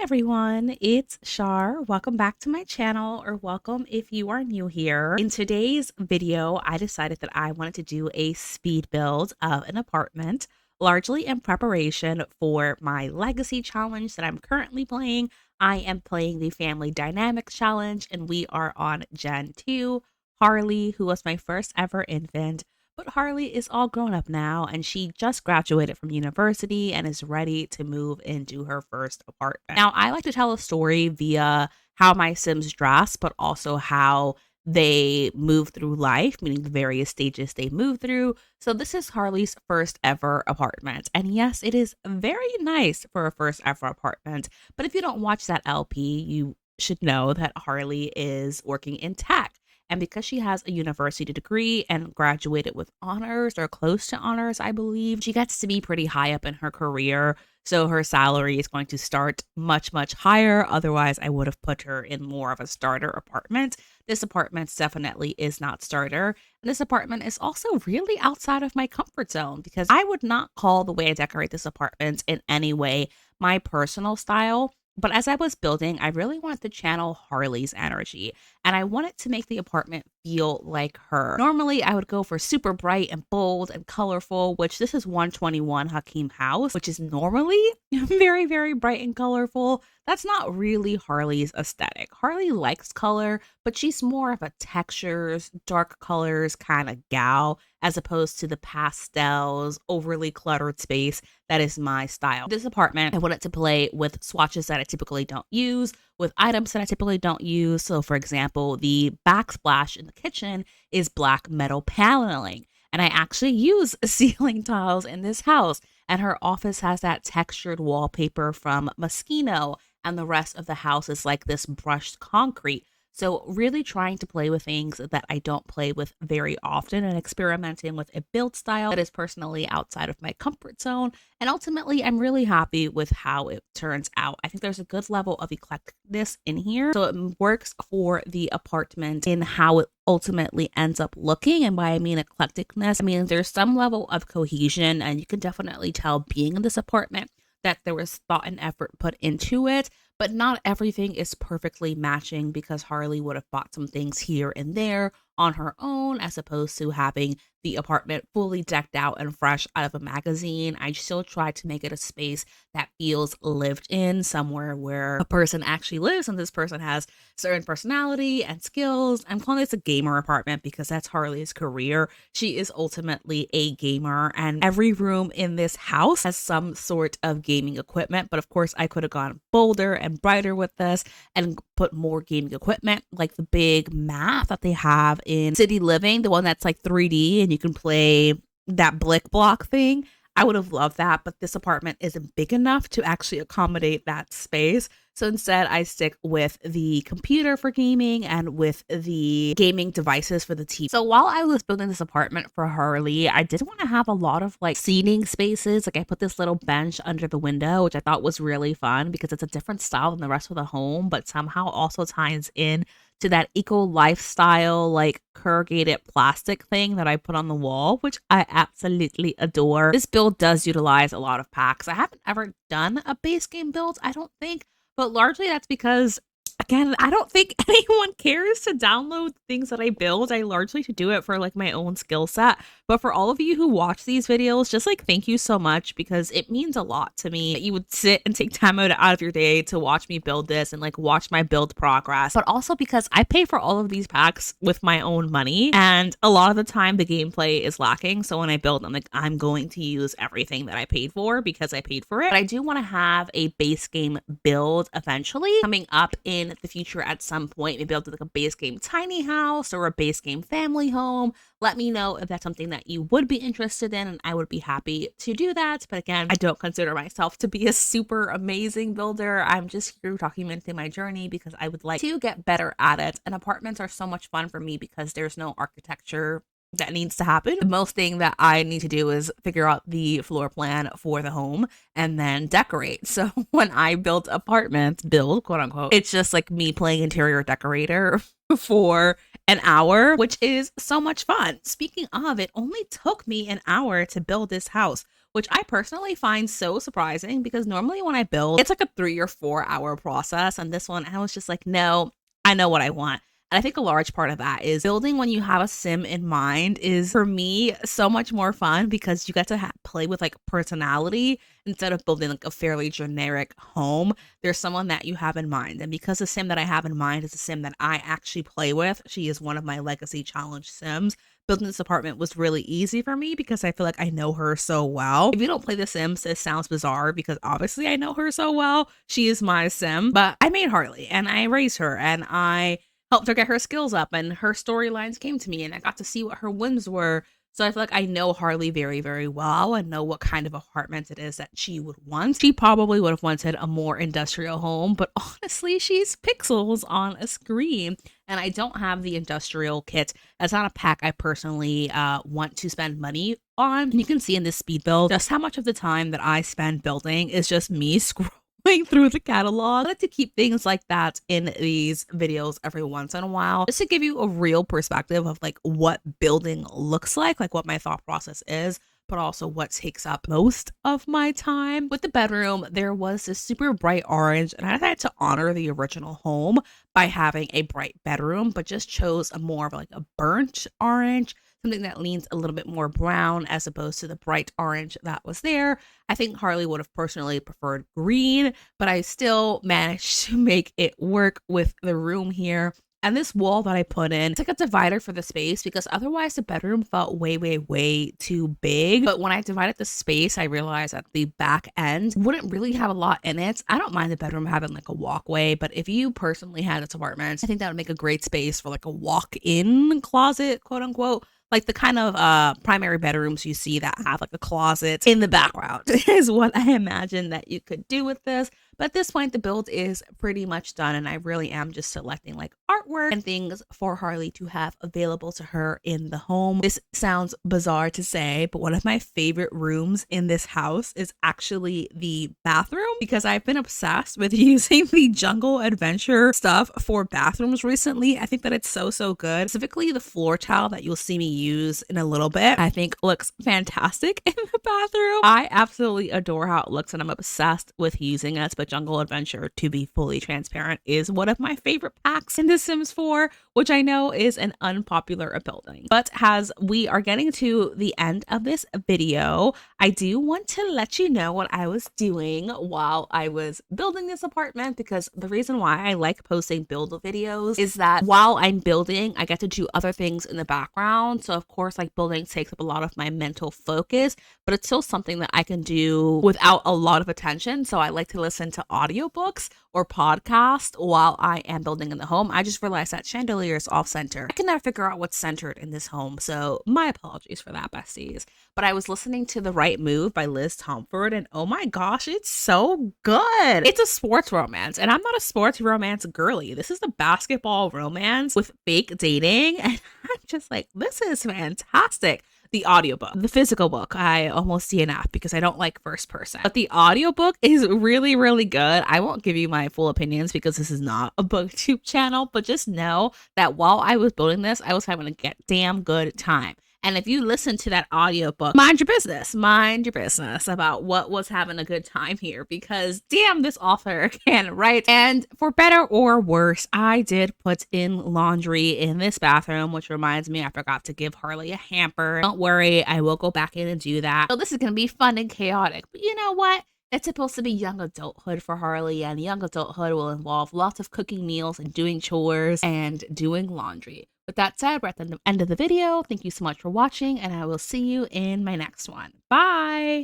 everyone, it's Shar. Welcome back to my channel, or welcome if you are new here. In today's video, I decided that I wanted to do a speed build of an apartment, largely in preparation for my legacy challenge that I'm currently playing. I am playing the Family Dynamics challenge, and we are on Gen 2. Harley, who was my first ever infant, but Harley is all grown up now, and she just graduated from university and is ready to move into her first apartment. Now, I like to tell a story via how my Sims dress, but also how they move through life, meaning the various stages they move through. So this is Harley's first ever apartment. And yes, it is very nice for a first ever apartment. But if you don't watch that LP, you should know that Harley is working in tech. And because she has a university degree and graduated with honors or close to honors, I believe, she gets to be pretty high up in her career. So her salary is going to start much, much higher. Otherwise, I would have put her in more of a starter apartment. This apartment definitely is not starter. And this apartment is also really outside of my comfort zone because I would not call the way I decorate this apartment in any way my personal style. But as I was building, I really wanted to channel Harley's energy, and I wanted to make the apartment feel like her. Normally, I would go for super bright and bold and colorful, which this is 121 Hakeem House, which is normally very, very bright and colorful. That's not really Harley's aesthetic. Harley likes color, but she's more of a textures, dark colors kind of gal, as opposed to the pastels, overly cluttered space that is my style. This apartment, I wanted to play with swatches that I typically don't use, with items that I typically don't use. So for example, the backsplash in the kitchen is black metal paneling. And I actually use ceiling tiles in this house. And her office has that textured wallpaper from Moschino. And the rest of the house is like this brushed concrete. So really trying to play with things that I don't play with very often and experimenting with a build style that is personally outside of my comfort zone. And ultimately, I'm really happy with how it turns out. I think there's a good level of eclecticness in here. So it works for the apartment in how it ultimately ends up looking. And by I mean eclecticness, I mean there's some level of cohesion, and you can definitely tell being in this apartment that there was thought and effort put into it. But not everything is perfectly matching because Harley would have bought some things here and there on her own, as opposed to having the apartment fully decked out and fresh out of a magazine. I still try to make it a space that feels lived in, somewhere where a person actually lives and this person has certain personality and skills. I'm calling this a gamer apartment because that's Harley's career. She is ultimately a gamer, and every room in this house has some sort of gaming equipment. But of course, I could have gone bolder and brighter with this and put more gaming equipment, like the big mat that they have in City Living, the one that's like 3D and you can play that blick block thing. I would have loved that, but this apartment isn't big enough to actually accommodate that space. So instead, I stick with the computer for gaming and with the gaming devices for the TV. So while I was building this apartment for Harley, I did want to have a lot of like seating spaces. Like I put this little bench under the window, which I thought was really fun because it's a different style than the rest of the home, but somehow also ties in to that eco lifestyle, like corrugated plastic thing that I put on the wall, which I absolutely adore. This build does utilize a lot of packs. I haven't ever done a base game build, I don't think, but largely that's because, again, I don't think anyone cares to download things that I build. I largely to do it for like my own skill set. But for all of you who watch these videos, just like thank you so much, because it means a lot to me that you would sit and take time out of your day to watch me build this and like watch my build progress. But also because I pay for all of these packs with my own money, and a lot of the time the gameplay is lacking. So when I build, I'm like, I'm going to use everything that I paid for because I paid for it. But I do want to have a base game build eventually coming up in the future at some point. Maybe I'll do like a base game tiny house or a base game family home. Let me know if that's something that you would be interested in, and I would be happy to do that. But again, I don't consider myself to be a super amazing builder. I'm just here documenting my journey because I would like to get better at it. And apartments are so much fun for me because there's no architecture that needs to happen. The most thing that I need to do is figure out the floor plan for the home and then decorate. So when I build apartments, quote unquote, it's just like me playing interior decorator for an hour, which is so much fun. Speaking of, it only took me an hour to build this house, which I personally find so surprising because normally when I build, it's like a 3 or 4 hour process. And this one, I was just like, no, I know what I want. And I think a large part of that is building when you have a sim in mind is for me so much more fun because you get to play with like personality instead of building like a fairly generic home. There's someone that you have in mind. And because the sim that I have in mind is a sim that I actually play with, she is one of my legacy challenge sims. Building this apartment was really easy for me because I feel like I know her so well. If you don't play The Sims, this sounds bizarre because obviously I know her so well. She is my sim, but I made Harley and I raised her and I helped her get her skills up and her storylines came to me and I got to see what her whims were. So I feel like I know Harley very, very well and know what kind of apartment it is that she would want. She probably would have wanted a more industrial home, but honestly, she's pixels on a screen. And I don't have the industrial kit. That's not a pack I personally want to spend money on. And you can see in this speed build just how much of the time that I spend building is just me scrolling through the catalog. I like to keep things like that in these videos every once in a while, just to give you a real perspective of like what building looks like what my thought process is, but also what takes up most of my time. With the bedroom, there was this super bright orange, and I decided to honor the original home by having a bright bedroom, but just chose a more of like a burnt orange, something that leans a little bit more brown as opposed to the bright orange that was there. I think Harley would have personally preferred green, but I still managed to make it work with the room here. And this wall that I put in, it's like a divider for the space because otherwise the bedroom felt way, way, way too big. But when I divided the space, I realized that the back end wouldn't really have a lot in it. I don't mind the bedroom having like a walkway, but if you personally had this apartment, I think that would make a great space for like a walk-in closet, quote unquote. Like the kind of primary bedrooms you see that have like a closet in the background is what I imagine that you could do with this. But at this point, the build is pretty much done, and I really am just selecting like artwork and things for Harley to have available to her in the home. This sounds bizarre to say, but one of my favorite rooms in this house is actually the bathroom because I've been obsessed with using the jungle adventure stuff for bathrooms recently. I think that it's so, so good. Specifically, the floor towel that you'll see me use in a little bit, I think looks fantastic in the bathroom. I absolutely adore how it looks, and I'm obsessed with using it. But Jungle Adventure, to be fully transparent, is one of my favorite packs in The Sims 4, which I know is an unpopular building. But as we are getting to the end of this video, I do want to let you know what I was doing while I was building this apartment, because the reason why I like posting build videos is that while I'm building, I get to do other things in the background. So of course, like building takes up a lot of my mental focus, but it's still something that I can do without a lot of attention. So I like to listen to audiobooks or podcast while I am building in the home. I just realized that chandelier is off center. I cannot figure out what's centered in this home, so my apologies for that, besties. But I was listening to The Right Move by Liz Tomford, and oh my gosh, it's so good. It's a sports romance, and I'm not a sports romance girly. This is the basketball romance with fake dating, and I'm just like, this is fantastic. The audiobook, the physical book, I almost DNF because I don't like first person. But the audiobook is really, really good. I won't give you my full opinions because this is not a booktube channel, but just know that while I was building this, I was having a damn good time. And if you listen to that audiobook, mind your business about what was having a good time here, because damn, this author can write. And for better or worse, I did put in laundry in this bathroom, which reminds me, I forgot to give Harley a hamper. Don't worry, I will go back in and do that. So this is going to be fun and chaotic, but you know what? It's supposed to be young adulthood for Harley, and young adulthood will involve lots of cooking meals and doing chores and doing laundry. With that said, we're at the end of the video. Thank you so much for watching, and I will see you in my next one. Bye!